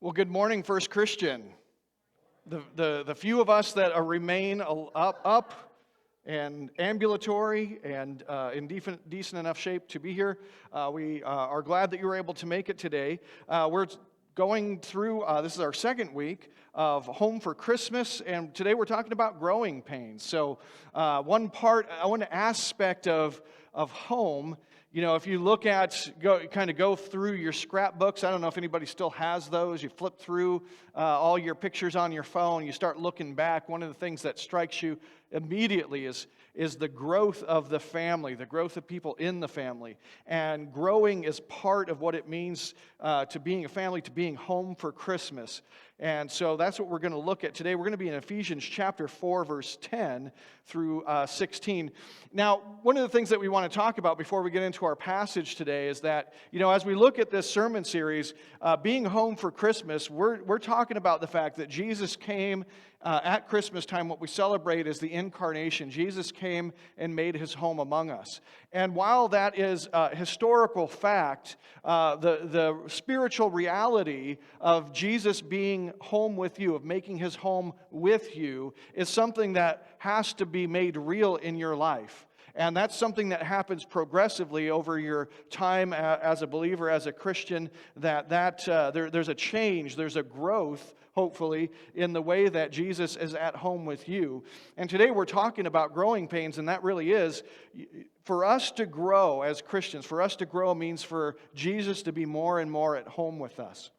Well, good morning, First Christian. The few of us that remain up and ambulatory and in decent enough shape to be here, we are glad that you were able to make it today. We're going through, this is our second week of Home for Christmas, and today we're talking about growing pains. So one aspect of home, you know, if you look at, go through your scrapbooks, I don't know if anybody still has those. You flip through all your pictures on your phone, you start looking back. One of the things that strikes you immediately is the growth of the family, the growth of people in the family. And growing is part of what it means to being a family, to being home for Christmas. And so that's what we're going to look at today. We're going to be in Ephesians chapter 4, verse 10 through 16. Now, one of the things that we want to talk about before we get into our passage today is that, you know, as we look at this sermon series, being home for Christmas, we're talking about the fact that Jesus came at Christmas time. What we celebrate is the incarnation. Jesus came and made his home among us. And while that is a historical fact, the spiritual reality of Jesus being home with you, of making his home with you, is something that has to be made real in your life. And that's something that happens progressively over your time as a believer, as a Christian, there's a change, there's a growth, hopefully, in the way that Jesus is at home with you. And today we're talking about growing pains, and that really is, for us to grow as Christians, for us to grow means for Jesus to be more and more at home with us.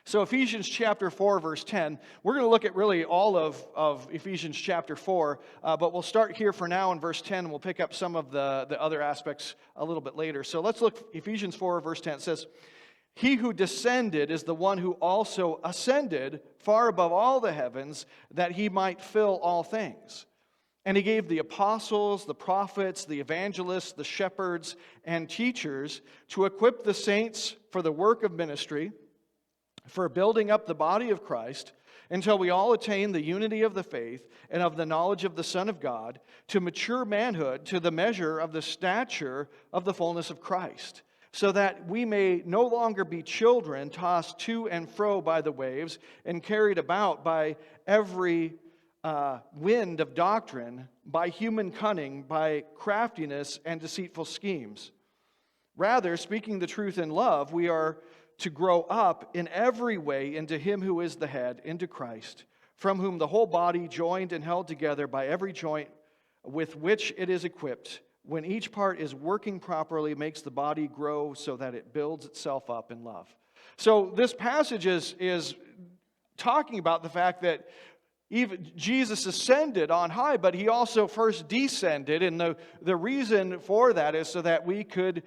So Ephesians chapter 4, verse 10, we're going to look at really all of Ephesians chapter 4, but we'll start here for now in verse 10, and we'll pick up some of the other aspects a little bit later. So let's look, Ephesians 4, verse 10, it says, "He who descended is the one who also ascended far above all the heavens, that he might fill all things. And he gave the apostles, the prophets, the evangelists, the shepherds, and teachers to equip the saints for the work of ministry, for building up the body of Christ, until we all attain the unity of the faith and of the knowledge of the Son of God, to mature manhood, to the measure of the stature of the fullness of Christ, so that we may no longer be children, tossed to and fro by the waves, and carried about by every wind of doctrine, by human cunning, by craftiness and deceitful schemes. Rather, speaking the truth in love, we are to grow up in every way into him who is the head, into Christ, from whom the whole body, joined and held together by every joint with which it is equipped, when each part is working properly, makes the body grow so that it builds itself up in love." So this passage is talking about the fact that even Jesus ascended on high, but he also first descended, and the reason for that is so that we could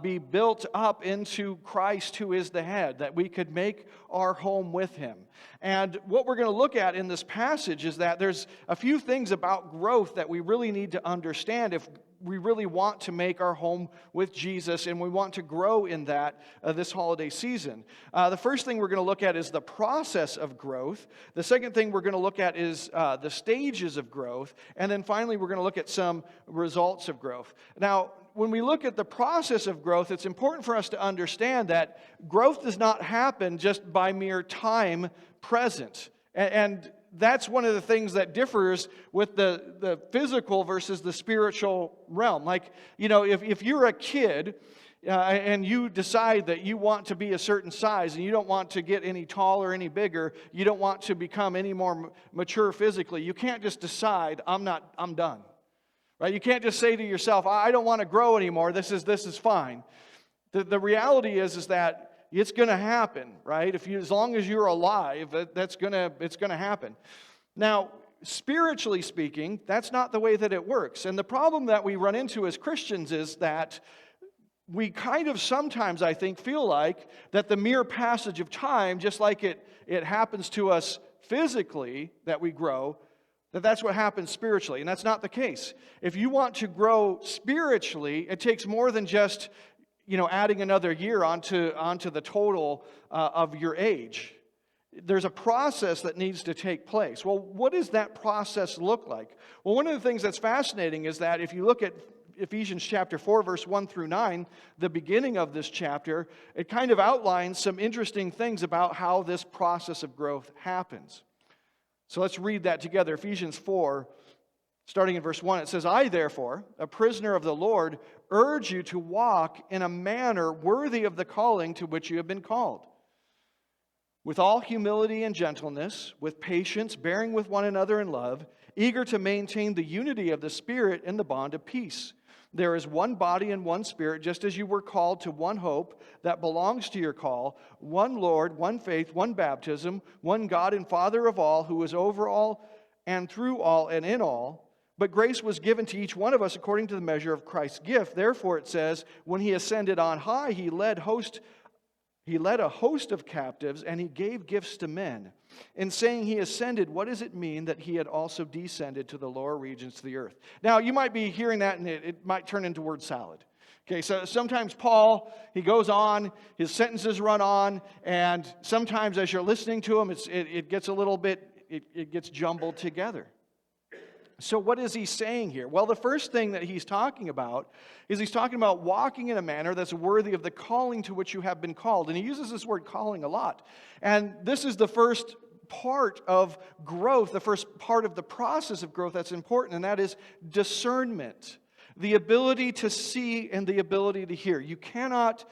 be built up into Christ, who is the head, that we could make our home with him. And what we're going to look at in this passage is that there's a few things about growth that we really need to understand if we really want to make our home with Jesus, and we want to grow in that this holiday season. The first thing we're going to look at is the process of growth. The second thing we're going to look at is the stages of growth. And then finally, we're going to look at some results of growth. Now, when we look at the process of growth, it's important for us to understand that growth does not happen just by mere time present. And that's one of the things that differs with the physical versus the spiritual realm. Like, you know, if you're a kid and you decide that you want to be a certain size and you don't want to get any taller, any bigger, you don't want to become any more mature physically, you can't just decide, I'm done. Right? You can't just say to yourself, I don't want to grow anymore, this is fine. The reality is that it's going to happen, right? As long as you're alive, it's going to happen. Now, spiritually speaking, that's not the way that it works. And the problem that we run into as Christians is that we kind of sometimes, I think, feel like that the mere passage of time, just like it happens to us physically, that we grow, that's what happens spiritually. And that's not the case. If you want to grow spiritually, it takes more than just adding another year onto the total of your age. There's a process that needs to take place. Well, what does that process look like? Well, one of the things that's fascinating is that if you look at Ephesians chapter 4, verse 1 through 9, the beginning of this chapter, it kind of outlines some interesting things about how this process of growth happens. So let's read that together. Ephesians 4, starting in verse 1, it says, I, therefore, a prisoner of the Lord, urge you to walk in a manner worthy of the calling to which you have been called, with all humility and gentleness, with patience, bearing with one another in love, eager to maintain the unity of the Spirit in the bond of peace. There is one body and one Spirit, just as you were called to one hope that belongs to your call, one Lord, one faith, one baptism, one God and Father of all, who is over all and through all and in all. But grace was given to each one of us according to the measure of Christ's gift. Therefore it says, when he ascended on high, he led a host of captives, and he gave gifts to men. In saying he ascended, what does it mean that he had also descended to the lower regions of the earth? Now, you might be hearing that, and it might turn into word salad. Okay, so sometimes Paul, he goes on, his sentences run on, and sometimes as you're listening to him, it gets a little bit, it gets jumbled together. So what is he saying here? Well, the first thing that he's talking about is he's talking about walking in a manner that's worthy of the calling to which you have been called. And he uses this word calling a lot. And this is the first part of growth, the first part of the process of growth that's important, and that is discernment. The ability to see and the ability to hear. You cannot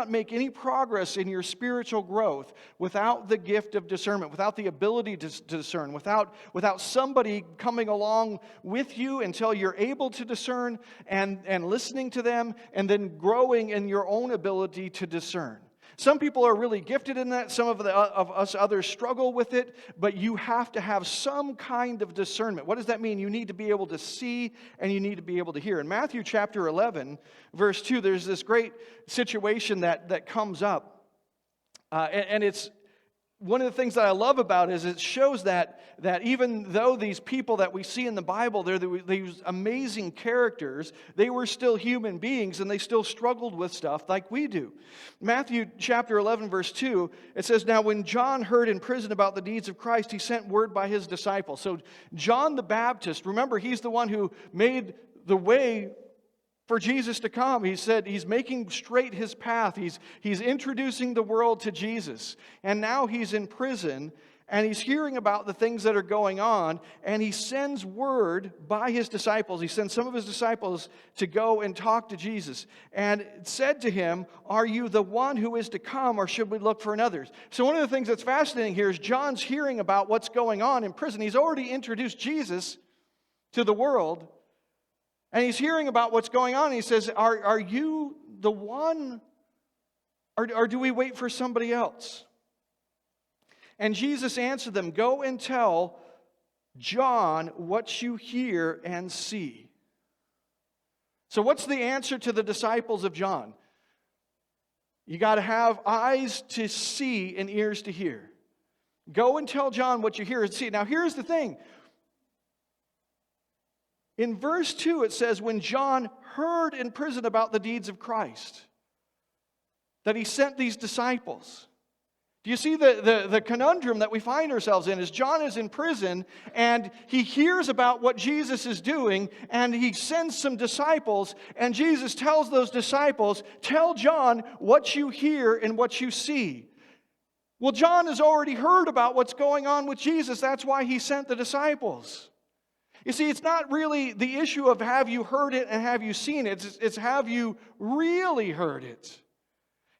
make any progress in your spiritual growth without the gift of discernment, without the ability to discern, without somebody coming along with you until you're able to discern and listening to them and then growing in your own ability to discern. Some people are really gifted in that. Some of us others struggle with it, but you have to have some kind of discernment. What does that mean? You need to be able to see and you need to be able to hear. In Matthew chapter 11, verse 2, there's this great situation that comes up. And it's one of the things that I love about it is it shows that even though these people that we see in the Bible, they're these amazing characters, they were still human beings and they still struggled with stuff like we do. Matthew chapter 11, verse 2, it says, now when John heard in prison about the deeds of Christ, he sent word by his disciples. So John the Baptist, remember, he's the one who made the way for Jesus to come. He said he's making straight his path. He's introducing the world to Jesus. And now he's in prison, and he's hearing about the things that are going on, and he sends word by his disciples. He sends some of his disciples to go and talk to Jesus. And said to him, are you the one who is to come, or should we look for another? So one of the things that's fascinating here is John's hearing about what's going on in prison. He's already introduced Jesus to the world, and he's hearing about what's going on. He says, are you the one, or do we wait for somebody else? And Jesus answered them, go and tell John what you hear and see. So what's the answer to the disciples of John? You got to have eyes to see and ears to hear. Go and tell John what you hear and see. Now here's the thing. In verse 2, it says, when John heard in prison about the deeds of Christ, that he sent these disciples. Do you see the conundrum that we find ourselves in? Is John is in prison, and he hears about what Jesus is doing, and he sends some disciples, and Jesus tells those disciples, tell John what you hear and what you see. Well, John has already heard about what's going on with Jesus. That's why he sent the disciples. You see, it's not really the issue of have you heard it and have you seen it. It's have you really heard it?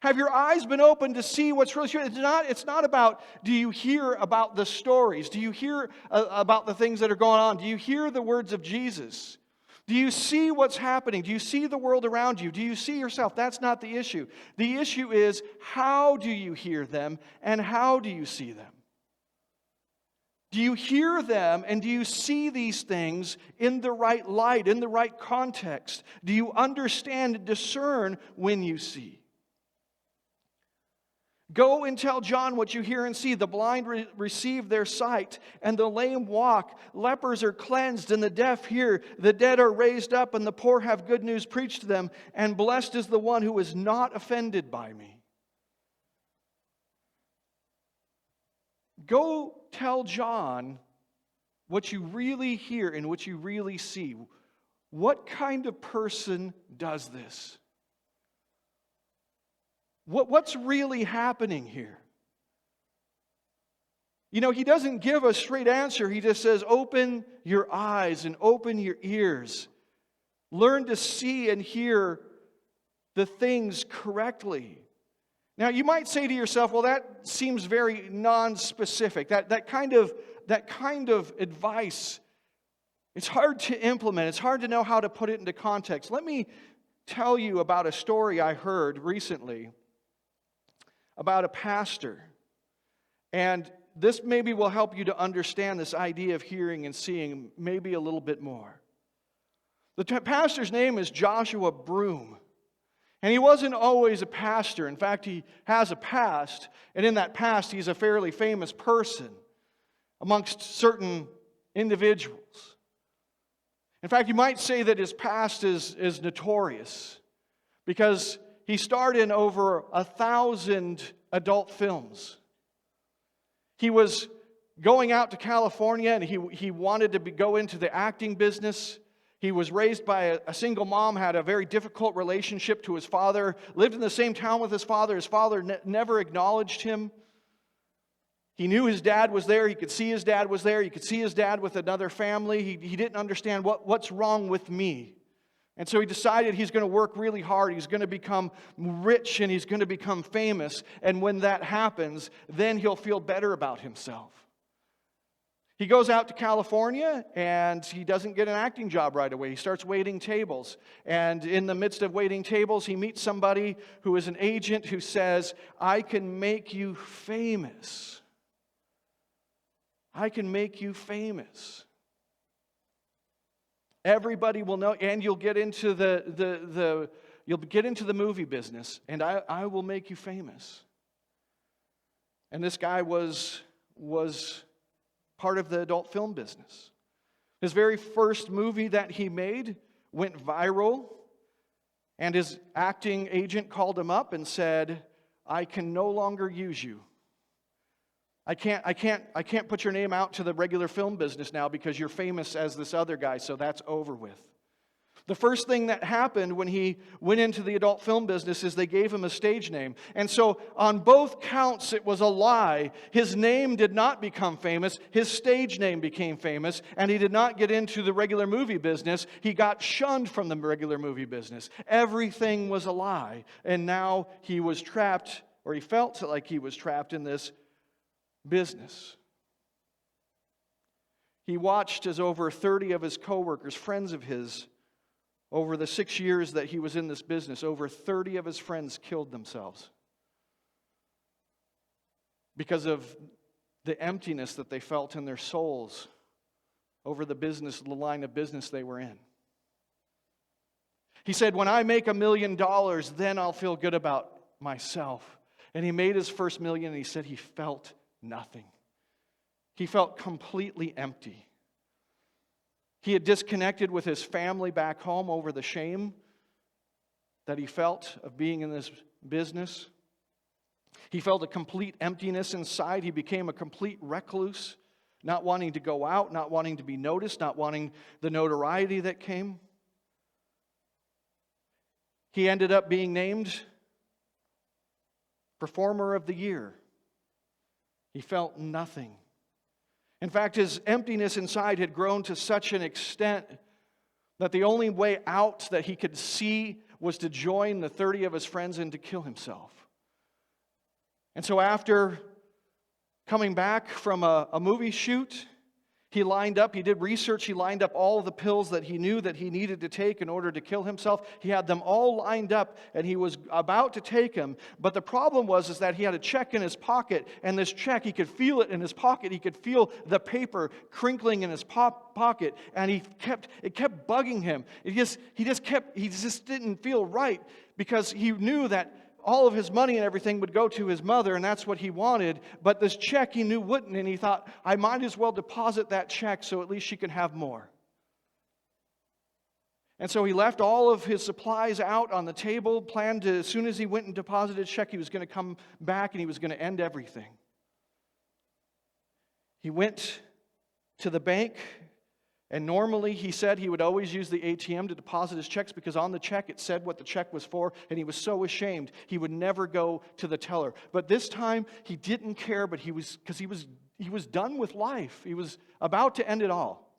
Have your eyes been opened to see what's really true? It's not about do you hear about the stories? Do you hear about the things that are going on? Do you hear the words of Jesus? Do you see what's happening? Do you see the world around you? Do you see yourself? That's not the issue. The issue is how do you hear them and how do you see them? Do you hear them and do you see these things in the right light, in the right context? Do you understand and discern when you see? Go and tell John what you hear and see. The blind receive their sight, and the lame walk. Lepers are cleansed, and the deaf hear. The dead are raised up, and the poor have good news preached to them. And blessed is the one who is not offended by me. Go tell John what you really hear and what you really see. what kind of person does this? What's really happening here? You know, he doesn't give a straight answer. He just says, open your eyes and open your ears. Learn to see and hear the things correctly. Now, you might say to yourself, well, that seems very non-specific. That kind of advice, it's hard to implement. It's hard to know how to put it into context. Let me tell you about a story I heard recently about a pastor. And this maybe will help you to understand this idea of hearing and seeing maybe a little bit more. The pastor's name is Joshua Broome. And he wasn't always a pastor. In fact, he has a past. And in that past, he's a fairly famous person amongst certain individuals. In fact, you might say that his past is notorious because he starred in over 1,000 adult films. He was going out to California and he wanted to go into the acting business. He was raised by a single mom, had a very difficult relationship to his father, lived in the same town with his father. His father never acknowledged him. He knew his dad was there. He could see his dad was there. He could see his dad with another family. He didn't understand what's wrong with me. And so he decided he's going to work really hard. He's going to become rich and he's going to become famous. And when that happens, then he'll feel better about himself. He goes out to California and he doesn't get an acting job right away. He starts waiting tables. And in the midst of waiting tables, he meets somebody who is an agent who says, I can make you famous. I can make you famous. Everybody will know, and you'll get into the movie business, and I will make you famous. And this guy was part of the adult film business. His very first movie that he made went viral, and his acting agent called him up and said, I can no longer use you. I can't put your name out to the regular film business now because you're famous as this other guy, so that's over with. The first thing that happened when he went into the adult film business is they gave him a stage name. And so on both counts, it was a lie. His name did not become famous. His stage name became famous. And he did not get into the regular movie business. He got shunned from the regular movie business. Everything was a lie. And now he was trapped, or he felt like he was trapped in this business. He watched as over 30 of his coworkers, friends of his, over the 6 years that he was in this business, over 30 of his friends killed themselves because of the emptiness that they felt in their souls over the line of business they were in. He said, when I make $1 million, then I'll feel good about myself. And he made his first million, and he said he felt nothing. He felt completely empty. He had disconnected with his family back home over the shame that he felt of being in this business. He felt a complete emptiness inside. He became a complete recluse, not wanting to go out, not wanting to be noticed, not wanting the notoriety that came. He ended up being named Performer of the Year. He felt nothing. In fact, his emptiness inside had grown to such an extent that the only way out that he could see was to join the 30 of his friends and to kill himself. And so after coming back from a movie shoot, he did research, he lined up all of the pills that he knew that he needed to take in order to kill himself. He had them all lined up, and he was about to take them. But the problem was that he had a check in his pocket, and this check, he could feel it in his pocket. He could feel the paper crinkling in his pocket, and it kept bugging him. He just didn't feel right because he knew that all of his money and everything would go to his mother, and that's what he wanted. But this check he knew wouldn't, and he thought, I might as well deposit that check so at least she can have more. And so he left all of his supplies out on the table, planned to, as soon as he went and deposited his check, he was going to come back and he was going to end everything. He went to the bank And normally, he said he would always use the ATM to deposit his checks because on the check it said what the check was for, and he was so ashamed he would never go to the teller. But this time, he didn't care, but he was done with life. He was about to end it all.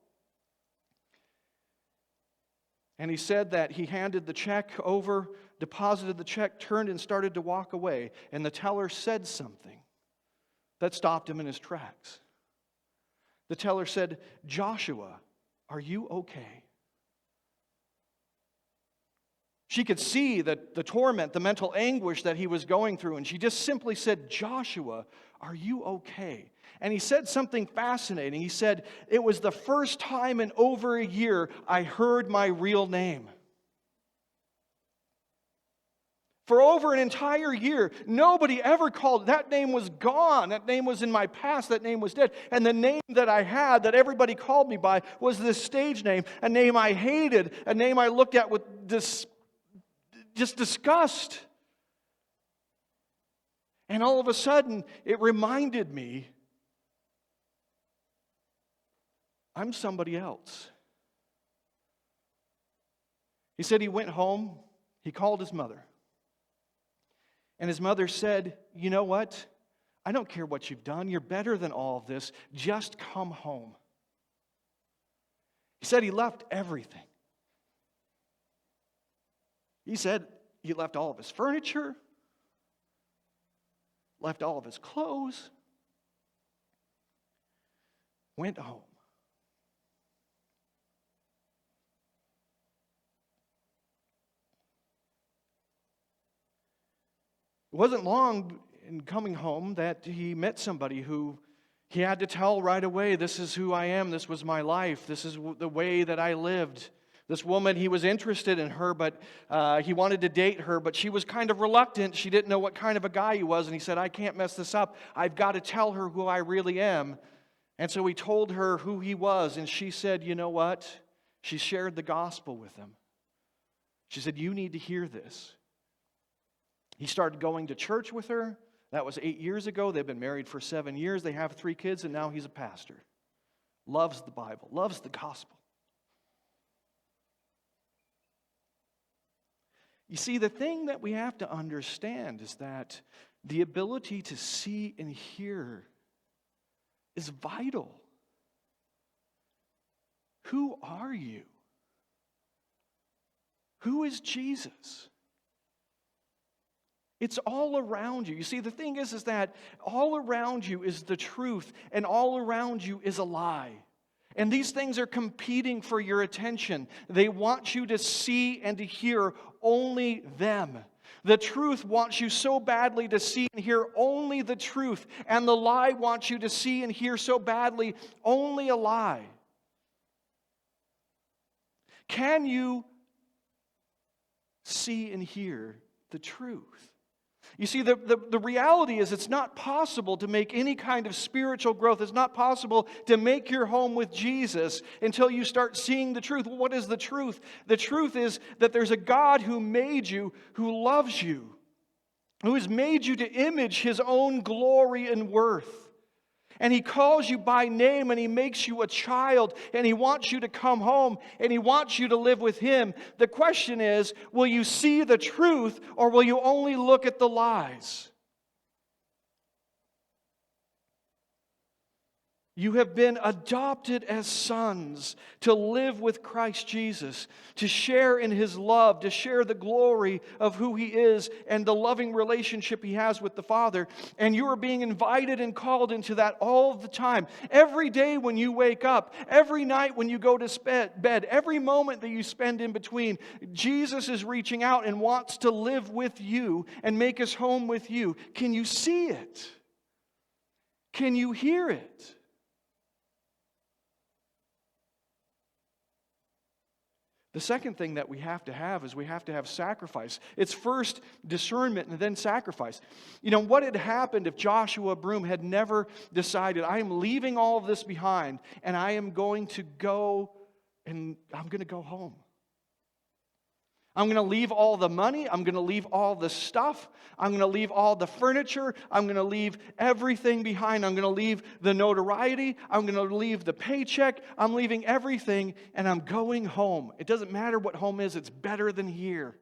And he said that he handed the check over, deposited the check, turned and started to walk away. And the teller said something that stopped him in his tracks. The teller said, "Joshua, are you okay?" She could see the torment, the mental anguish that he was going through, and she just simply said, "Joshua, are you okay?" And he said something fascinating. He said, "It was the first time in over a year I heard my real name." For over an entire year, nobody ever called. That name was gone. That name was in my past. That name was dead. And the name that I had, that everybody called me by, was this stage name, a name I hated, a name I looked at with just disgust. And all of a sudden, it reminded me, I'm somebody else. He said he went home, he called his mother. And his mother said, "You know what? I don't care what you've done. You're better than all of this. Just come home." He said he left everything. He said he left all of his furniture, left all of his clothes, went home. It wasn't long in coming home that he met somebody who he had to tell right away, "This is who I am, this was my life, this is the way that I lived." This woman, he was interested in her, but he wanted to date her, but she was kind of reluctant. She didn't know what kind of a guy he was, and he said, "I can't mess this up. I've got to tell her who I really am." And so he told her who he was, and she said, "You know what?" She shared the gospel with him. She said, "You need to hear this." He started going to church with her. That was 8 years ago. They've been married for 7 years. They have 3 kids, and now he's a pastor. Loves the Bible, loves the gospel. You see, the thing that we have to understand is that the ability to see and hear is vital. Who are you? Who is Jesus? It's all around you. You see, the thing is that all around you is the truth, and all around you is a lie. And these things are competing for your attention. They want you to see and to hear only them. The truth wants you so badly to see and hear only the truth, and the lie wants you to see and hear so badly only a lie. Can you see and hear the truth? You see, the reality is it's not possible to make any kind of spiritual growth. It's not possible to make your home with Jesus until you start seeing the truth. What is the truth? The truth is that there's a God who made you, who loves you, who has made you to image His own glory and worth. And He calls you by name, and He makes you a child, and He wants you to come home, and He wants you to live with Him. The question is, will you see the truth, or will you only look at the lies? You have been adopted as sons to live with Christ Jesus, to share in His love, to share the glory of who He is and the loving relationship He has with the Father. And you are being invited and called into that all the time. Every day when you wake up, every night when you go to bed, every moment that you spend in between, Jesus is reaching out and wants to live with you and make His home with you. Can you see it? Can you hear it? The second thing that we have to have is we have to have sacrifice. It's first discernment and then sacrifice. You know, what had happened if Joshua Broom had never decided, I am leaving all of this behind and I am going to go home. I'm going to leave all the money. I'm going to leave all the stuff. I'm going to leave all the furniture. I'm going to leave everything behind. I'm going to leave the notoriety. I'm going to leave the paycheck. I'm leaving everything, and I'm going home. It doesn't matter what home is. It's better than here.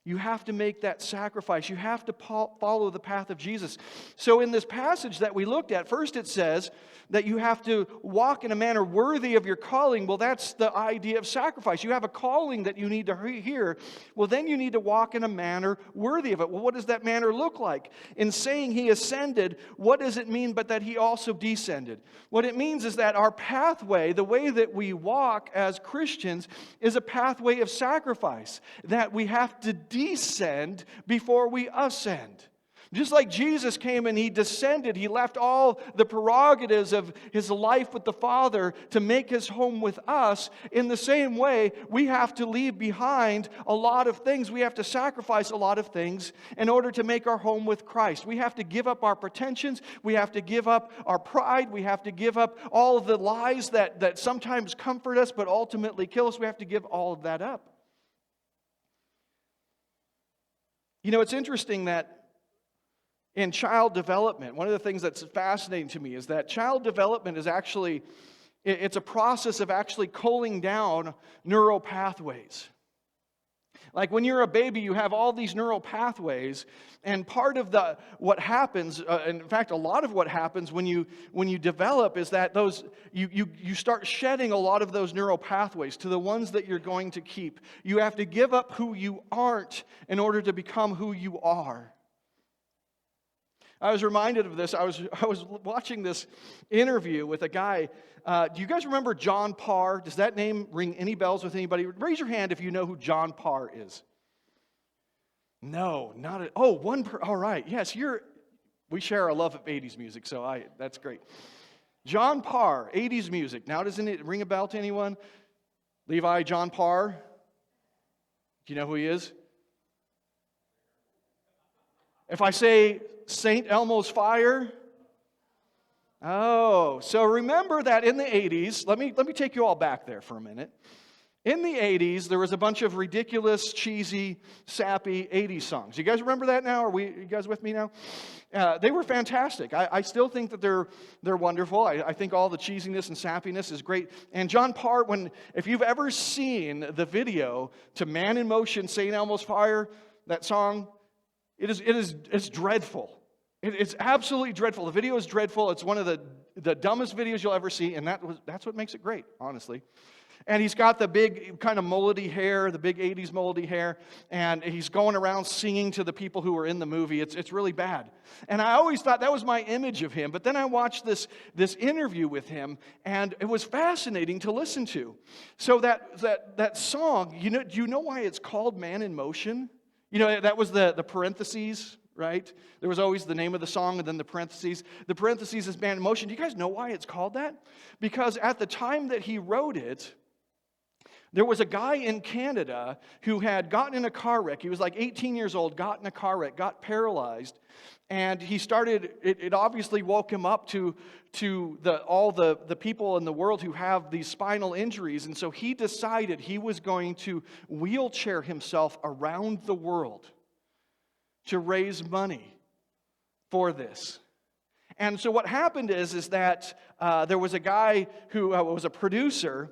You have to make that sacrifice. You have to follow the path of Jesus. So in this passage that we looked at, first it says that you have to walk in a manner worthy of your calling. Well, that's the idea of sacrifice. You have a calling that you need to hear. Well, then you need to walk in a manner worthy of it. Well, what does that manner look like? In saying he ascended, what does it mean but that he also descended? What it means is that our pathway, the way that we walk as Christians, is a pathway of sacrifice, that we have to descend before we ascend. Just like Jesus came and he descended, he left all the prerogatives of his life with the Father to make his home with us. In the same way, we have to leave behind a lot of things. We have to sacrifice a lot of things in order to make our home with Christ. We have to give up our pretensions. We have to give up our pride. We have to give up all of the lies that sometimes comfort us but ultimately kill us. We have to give all of that up. You know, it's interesting that in child development, one of the things that's fascinating to me is that child development is actually, it's a process of actually culling down neural pathways. Like when you're a baby, you have all these neural pathways, and part of what happens, in fact, a lot of what happens when you develop is that you start shedding a lot of those neural pathways to the ones that you're going to keep. You have to give up who you aren't in order to become who you are. I was reminded of this. I was watching this interview with a guy. Do you guys remember John Parr? Does that name ring any bells with anybody? Raise your hand if you know who John Parr is. No, not at all. All right. Yes, we share a love of 80s music, so that's great. John Parr, 80s music. Now, doesn't it ring a bell to anyone? Levi John Parr? Do you know who he is? If I say St. Elmo's Fire? Oh, so remember that in the 80s, let me take you all back there for a minute. In the 80s, there was a bunch of ridiculous, cheesy, sappy 80s songs. You guys remember that now? You guys with me now? They were fantastic. I still think that they're wonderful. I think all the cheesiness and sappiness is great. And John Parr, if you've ever seen the video to Man in Motion, St. Elmo's Fire, that song, it's dreadful. It's absolutely dreadful. The video is dreadful. It's one of the dumbest videos you'll ever see, and that's what makes it great, honestly. And he's got the big kind of mullety hair, the big 80s mullety hair, and he's going around singing to the people who are in the movie. It's really bad. And I always thought that was my image of him, but then I watched this interview with him, and it was fascinating to listen to. So that song, do you know why it's called Man in Motion? You know, that was the parentheses, right? There was always the name of the song and then the parentheses. The parentheses is Man in Motion. Do you guys know why it's called that? Because at the time that he wrote it, there was a guy in Canada who had gotten in a car wreck. He was like 18 years old, got in a car wreck, got paralyzed, and he started, it obviously woke him up to all the people in the world who have these spinal injuries, and so he decided he was going to wheelchair himself around the world to raise money for this. And so what happened is that there was a guy who was a producer.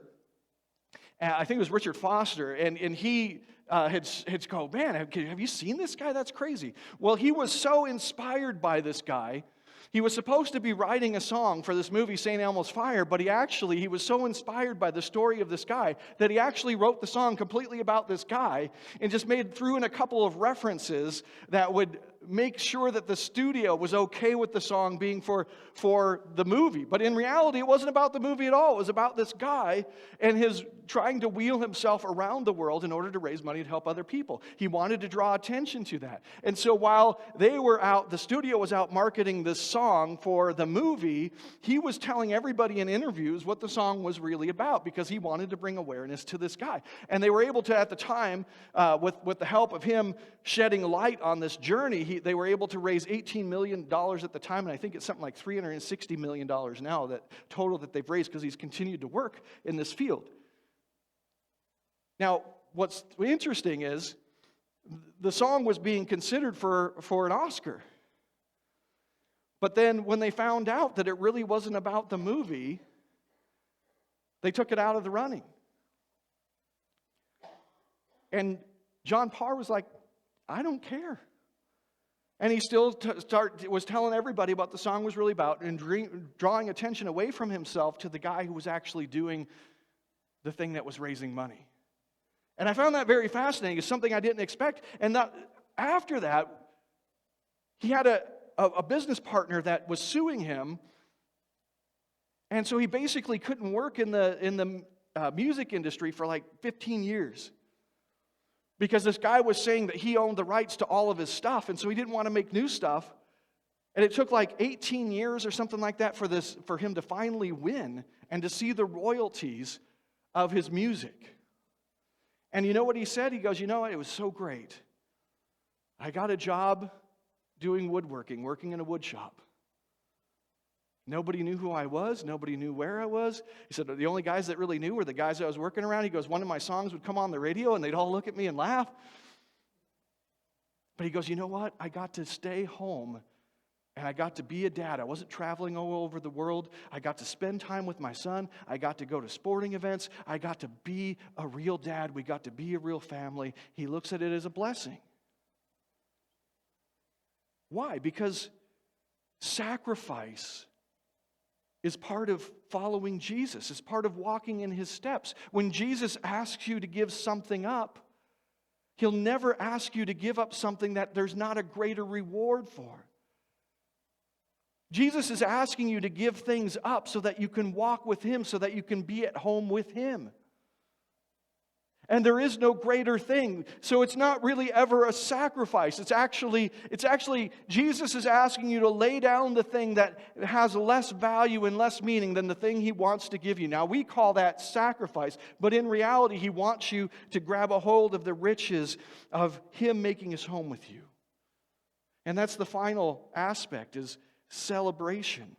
I think it was Richard Foster, and he had go, man, have you seen this guy? That's crazy. Well, he was so inspired by this guy. He was supposed to be writing a song for this movie, St. Elmo's Fire, but he was so inspired by the story of this guy that he actually wrote the song completely about this guy and just threw in a couple of references that would make sure that the studio was okay with the song being for the movie. But in reality, it wasn't about the movie at all. It was about this guy and his trying to wheel himself around the world in order to raise money to help other people. He wanted to draw attention to that. And so while the studio was out marketing this song for the movie, he was telling everybody in interviews what the song was really about because he wanted to bring awareness to this guy. And they were able to, at the time, with the help of him shedding light on this journey, they were able to raise $18 million at the time, and I think it's something like $360 million now, that total that they've raised because he's continued to work in this field. Now, what's interesting is the song was being considered for an Oscar. But then when they found out that it really wasn't about the movie, they took it out of the running. And John Parr was like, I don't care. And he still was telling everybody what the song was really about and drawing attention away from himself to the guy who was actually doing the thing that was raising money. And I found that very fascinating. It's something I didn't expect. And after that, he had a business partner that was suing him. And so he basically couldn't work in the music industry for like 15 years. Because this guy was saying that he owned the rights to all of his stuff, and so he didn't want to make new stuff. And it took like 18 years or something like that for him to finally win and to see the royalties of his music. And you know what he said? He goes, you know what? It was so great. I got a job doing woodworking, working in a wood shop. Nobody knew who I was. Nobody knew where I was. He said, the only guys that really knew were the guys I was working around. He goes, one of my songs would come on the radio and they'd all look at me and laugh. But he goes, you know what? I got to stay home and I got to be a dad. I wasn't traveling all over the world. I got to spend time with my son. I got to go to sporting events. I got to be a real dad. We got to be a real family. He looks at it as a blessing. Why? Because sacrifice is part of following Jesus. It's part of walking in his steps. When Jesus asks you to give something up, he'll never ask you to give up something that there's not a greater reward for. Jesus is asking you to give things up so that you can walk with him, so that you can be at home with him. And there is no greater thing. So it's not really ever a sacrifice. It's actually Jesus is asking you to lay down the thing that has less value and less meaning than the thing he wants to give you. Now, we call that sacrifice, but in reality, he wants you to grab a hold of the riches of him making his home with you. And that's the final aspect, is celebration.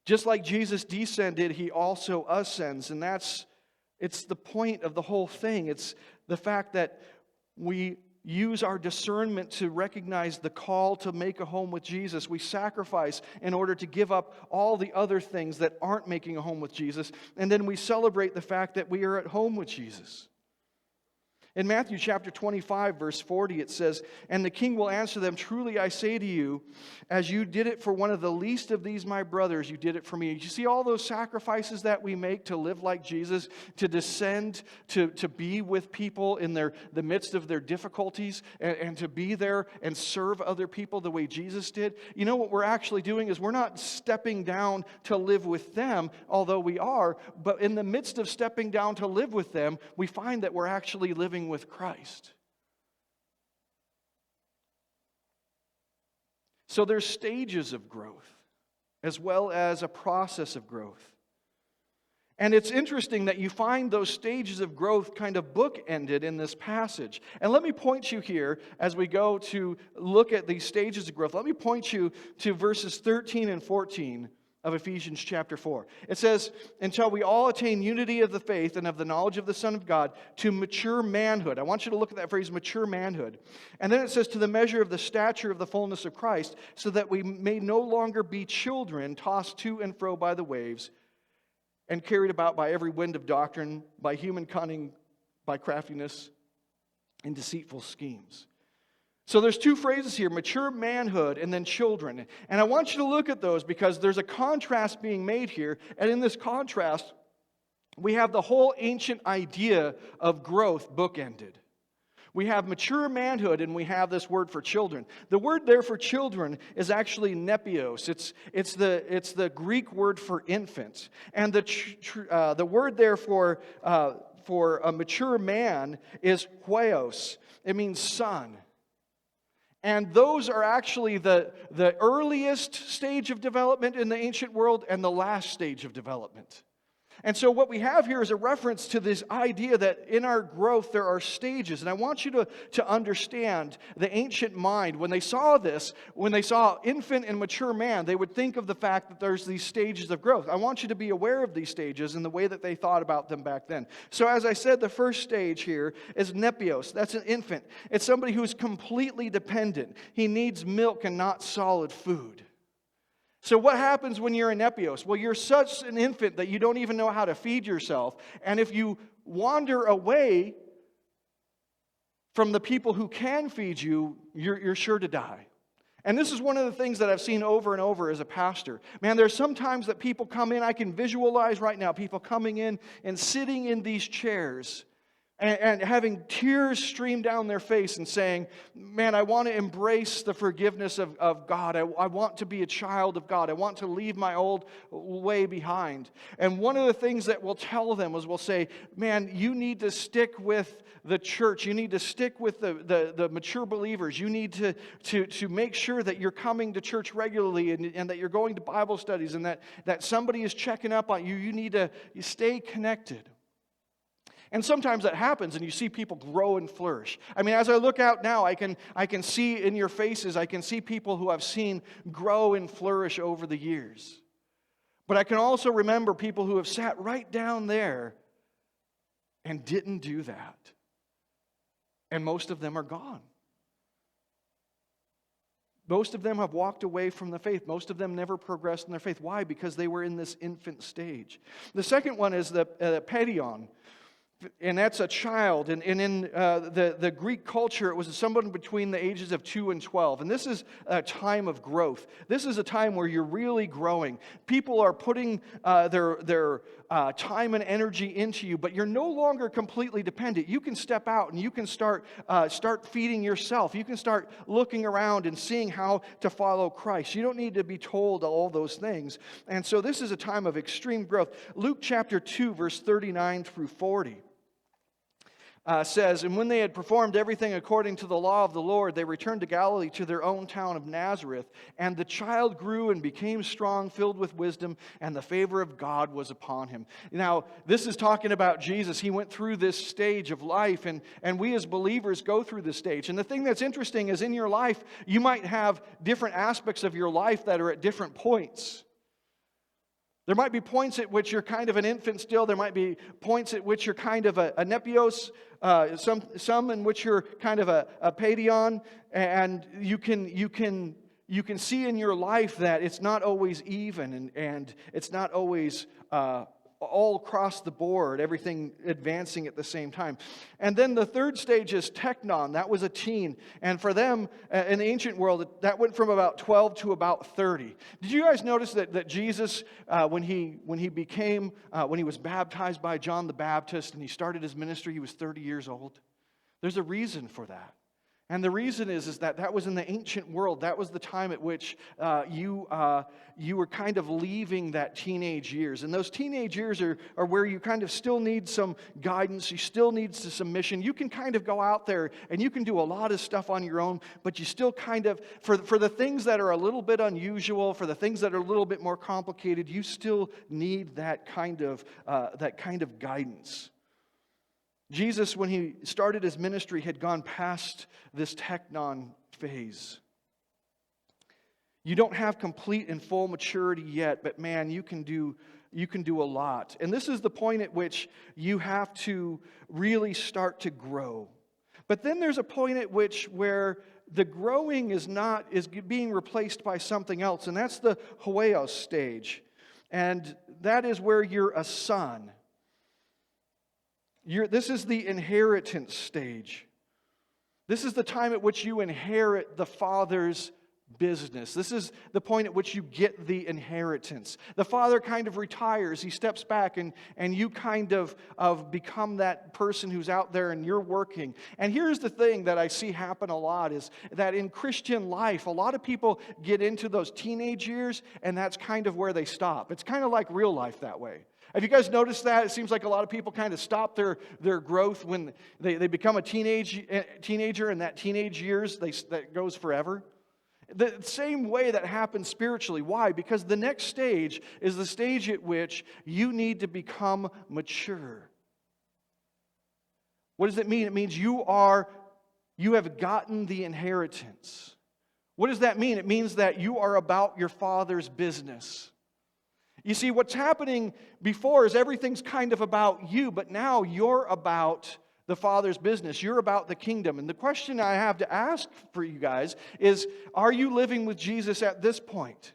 Just like Jesus descended, he also ascends, and it's the point of the whole thing. It's the fact that we use our discernment to recognize the call to make a home with Jesus. We sacrifice in order to give up all the other things that aren't making a home with Jesus. And then we celebrate the fact that we are at home with Jesus. In Matthew chapter 25, verse 40, it says, "And the king will answer them, 'Truly I say to you, as you did it for one of the least of these my brothers, you did it for me.'" You see all those sacrifices that we make to live like Jesus, to descend, to be with people in the midst of their difficulties, and to be there and serve other people the way Jesus did. You know what we're actually doing is we're not stepping down to live with them, although we are, but in the midst of stepping down to live with them, we find that we're actually living with Christ. So there's stages of growth as well as a process of growth. And it's interesting that you find those stages of growth kind of bookended in this passage. And let me point you here as we go to look at these stages of growth. Let me point you to verses 13 and 14 of Ephesians chapter 4. It says, "Until we all attain unity of the faith and of the knowledge of the Son of God, to mature manhood." I want you to look at that phrase, mature manhood. And then it says, "To the measure of the stature of the fullness of Christ, so that we may no longer be children, tossed to and fro by the waves, and carried about by every wind of doctrine, by human cunning, by craftiness, and deceitful schemes." So there's two phrases here, mature manhood and then children. And I want you to look at those because there's a contrast being made here. And in this contrast, we have the whole ancient idea of growth bookended. We have mature manhood and we have this word for children. The word there for children is actually nepios. It's the Greek word for infant. And the word there for a mature man is huios. It means son. And those are actually the earliest stage of development in the ancient world and the last stage of development. And so what we have here is a reference to this idea that in our growth there are stages. And I want you to understand the ancient mind. When they saw this, when they saw infant and mature man, they would think of the fact that there's these stages of growth. I want you to be aware of these stages and the way that they thought about them back then. So as I said, the first stage here is nepios. That's an infant. It's somebody who's completely dependent. He needs milk and not solid food. So what happens when you're in nepios? Well, you're such an infant that you don't even know how to feed yourself. And if you wander away from the people who can feed you, you're sure to die. And this is one of the things that I've seen over and over as a pastor. Man, there's sometimes that people come in, I can visualize right now people coming in and sitting in these chairs and having tears stream down their face and saying, man, I want to embrace the forgiveness of God. I want to be a child of God. I want to leave my old way behind. And one of the things that we'll tell them is we'll say, man, you need to stick with the church. You need to stick with the mature believers. You need to make sure that you're coming to church regularly and that you're going to Bible studies and that somebody is checking up on you. You need to stay connected. And sometimes that happens and you see people grow and flourish. I mean, as I look out now, I can see in your faces, I can see people who I've seen grow and flourish over the years. But I can also remember people who have sat right down there and didn't do that. And most of them are gone. Most of them have walked away from the faith. Most of them never progressed in their faith. Why? Because they were in this infant stage. The second one is the paidion. And that's a child. And in the Greek culture, it was someone between the ages of 2 and 12. And this is a time of growth. This is a time where you're really growing. People are putting their time and energy into you, but you're no longer completely dependent. You can step out and you can start feeding yourself. You can start looking around and seeing how to follow Christ. You don't need to be told all those things. And so this is a time of extreme growth. Luke chapter 2, verse 39 through 40. Says, and when they had performed everything according to the law of the Lord, they returned to Galilee to their own town of Nazareth. And the child grew and became strong, filled with wisdom, and the favor of God was upon him. Now, this is talking about Jesus. He went through this stage of life, and we as believers go through this stage. And the thing that's interesting is in your life, you might have different aspects of your life that are at different points. There might be points at which you're kind of an infant still. There might be points at which you're kind of a nepios, some in which you're kind of a paidion, and you can see in your life that it's not always even, and it's not always all across the board, everything advancing at the same time. And then the third stage is teknon. That was a teen. And for them, in the ancient world, that went from about 12 to about 30. Did you guys notice that Jesus, when he was baptized by John the Baptist and he started his ministry, he was 30 years old? There's a reason for that. And the reason is that was in the ancient world. That was the time at which you were kind of leaving that teenage years. And those teenage years are where you kind of still need some guidance. You still need some submission. You can kind of go out there and you can do a lot of stuff on your own, but you still kind of, for the things that are a little bit unusual, for the things that are a little bit more complicated, you still need that kind of guidance. Jesus, when he started his ministry, had gone past this teknon phase. You don't have complete and full maturity yet, but man, you can do a lot. And this is the point at which you have to really start to grow. But then there's a point at which where the growing is being replaced by something else, and that's the hoeos stage. And that is where you're a son. This is the inheritance stage. This is the time at which you inherit the Father's business. This is the point at which you get the inheritance. The father kind of retires. He steps back and you kind of become that person who's out there and you're working. And here's the thing that I see happen a lot is that in Christian life, a lot of people get into those teenage years and that's kind of where they stop. It's kind of like real life that way. Have you guys noticed that? It seems like a lot of people kind of stop their growth when they become a teenager, and that teenage years, that goes forever. The same way that happens spiritually. Why? Because the next stage is the stage at which you need to become mature. What does it mean? It means you have gotten the inheritance. What does that mean? It means that you are about your Father's business. You see, what's happening before is everything's kind of about you, but now you're about the Father's business. You're about the kingdom. And the question I have to ask for you guys is, are you living with Jesus at this point?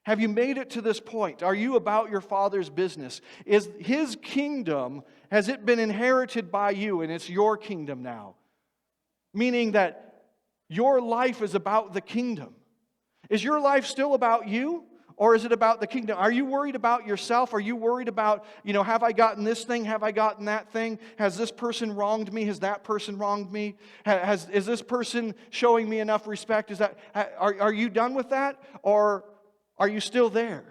Have you made it to this point? Are you about your Father's business? Is His kingdom, has it been inherited by you and it's your kingdom now? Meaning that your life is about the kingdom. Is your life still about you? Or is it about the kingdom? Are you worried about yourself? Are you worried about, have I gotten this thing? Have I gotten that thing? Has this person wronged me? Has that person wronged me? Is this person showing me enough respect? Are you done with that? Or are you still there?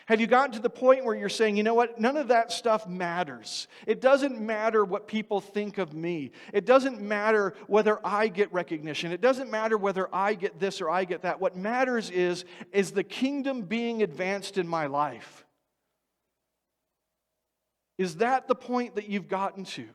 Have you gotten to the point where you're saying, you know what, none of that stuff matters. It doesn't matter what people think of me. It doesn't matter whether I get recognition. It doesn't matter whether I get this or I get that. What matters is the kingdom being advanced in my life. Is that the point that you've gotten to?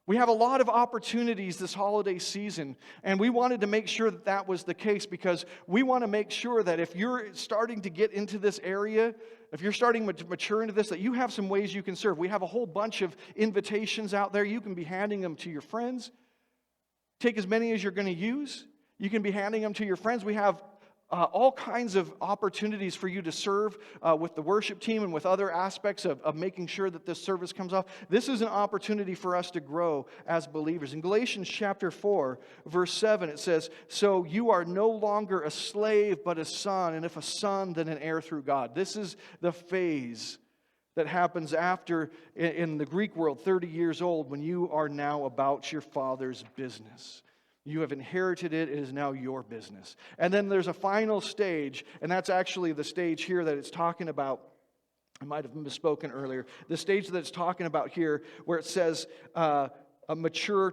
We have a lot of opportunities this holiday season, and we wanted to make sure that that was the case because we want to make sure that if you're starting to get into this area, if you're starting to mature into this, that you have some ways you can serve. We have a whole bunch of invitations out there. You can be handing them to your friends. Take as many as you're going to use. You can be handing them to your friends. We have all kinds of opportunities for you to serve with the worship team and with other aspects of making sure that this service comes off. This is an opportunity for us to grow as believers. In Galatians chapter 4, verse 7, it says, "So you are no longer a slave, but a son, and if a son, then an heir through God." This is the phase that happens after, in the Greek world, 30 years old, when you are now about your Father's business. You have inherited it. It is now your business. And then there's a final stage, and that's actually the stage here that it's talking about. I might have misspoken earlier. The stage that it's talking about here, where it says to mature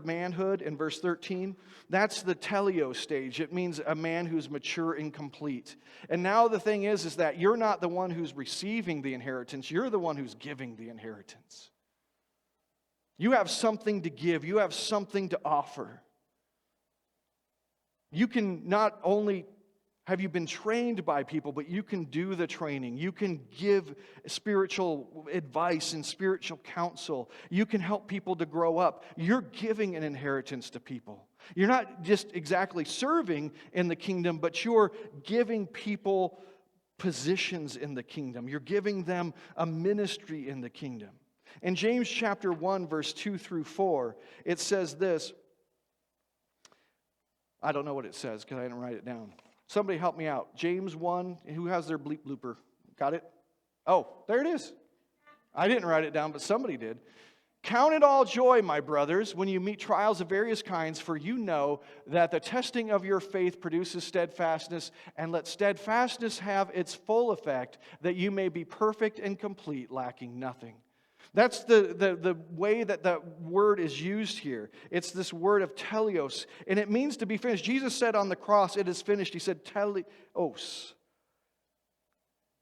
manhood in verse 13, that's the teleo stage. It means a man who's mature and complete. And now the thing is that you're not the one who's receiving the inheritance. You're the one who's giving the inheritance. You have something to give. You have something to offer. You can not only have you been trained by people, but you can do the training. You can give spiritual advice and spiritual counsel. You can help people to grow up. You're giving an inheritance to people. You're not just exactly serving in the kingdom, but you're giving people positions in the kingdom. You're giving them a ministry in the kingdom. In James chapter 1, verse 2 through 4, it says this. I don't know what it says because I didn't write it down. Somebody help me out. James 1, who has their bleep blooper? Got it? Oh, there it is. I didn't write it down, but somebody did. "Count it all joy, my brothers, when you meet trials of various kinds, for you know that the testing of your faith produces steadfastness, and let steadfastness have its full effect, that you may be perfect and complete, lacking nothing." That's the way that the word is used here. It's this word of teleos, and it means to be finished. Jesus said on the cross, "It is finished." He said teleos.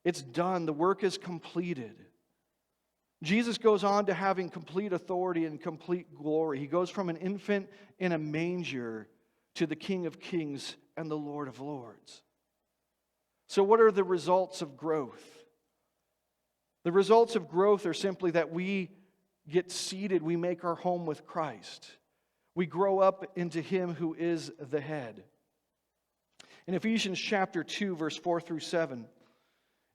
It's done. The work is completed. Jesus goes on to having complete authority and complete glory. He goes from an infant in a manger to the King of Kings and the Lord of Lords. So what are the results of growth? The results of growth are simply that we get seated, we make our home with Christ. We grow up into Him who is the head. In Ephesians chapter 2, verse 4 through 7,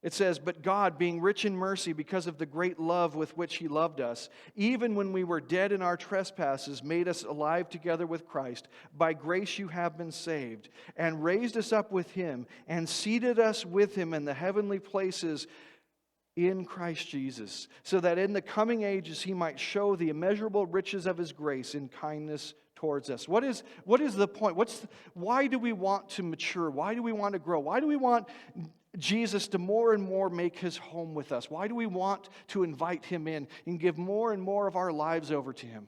it says, "But God, being rich in mercy because of the great love with which He loved us, even when we were dead in our trespasses, made us alive together with Christ. By grace you have been saved, and raised us up with Him, and seated us with Him in the heavenly places in Christ Jesus, so that in the coming ages He might show the immeasurable riches of His grace in kindness towards us." What is the point? Why do we want to mature? Why do we want to grow? Why do we want Jesus to more and more make His home with us? Why do we want to invite Him in and give more and more of our lives over to Him?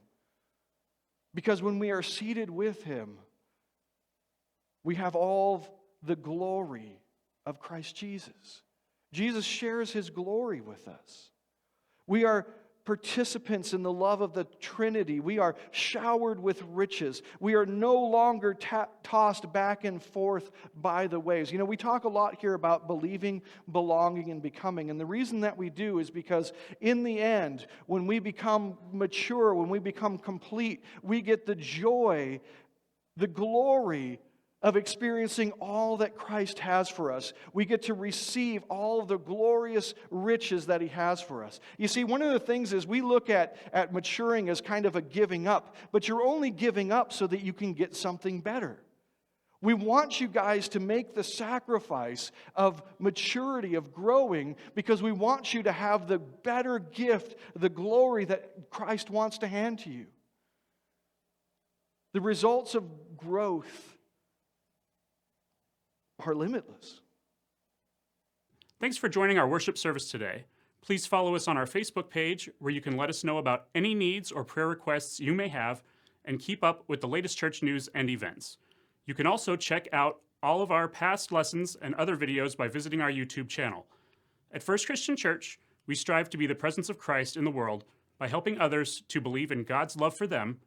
Because when we are seated with Him, We have all the glory of Christ Jesus. Jesus shares his glory with us. We are participants in the love of the Trinity. We are showered with riches. We are no longer tossed back and forth by the waves. You know, we talk a lot here about believing, belonging, and becoming. And the reason that we do is because in the end, when we become mature, when we become complete, we get the joy, the glory of experiencing all that Christ has for us. We get to receive all of the glorious riches that he has for us. You see, one of the things is we look at maturing as kind of a giving up, but you're only giving up so that you can get something better. We want you guys to make the sacrifice of maturity, of growing, because we want you to have the better gift, the glory that Christ wants to hand to you. The results of growth are limitless. Thanks for joining our worship service today. Please follow us on our Facebook page where you can let us know about any needs or prayer requests you may have and keep up with the latest church news and events. You can also check out all of our past lessons and other videos by visiting our YouTube channel. At First Christian Church, we strive to be the presence of Christ in the world by helping others to believe in God's love for them,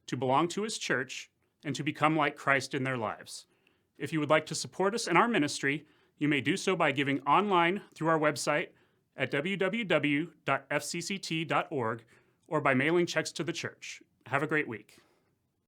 to belong to his church, and to become like Christ in their lives. If you would like to support us in our ministry, you may do so by giving online through our website at www.fcct.org or by mailing checks to the church. Have a great week.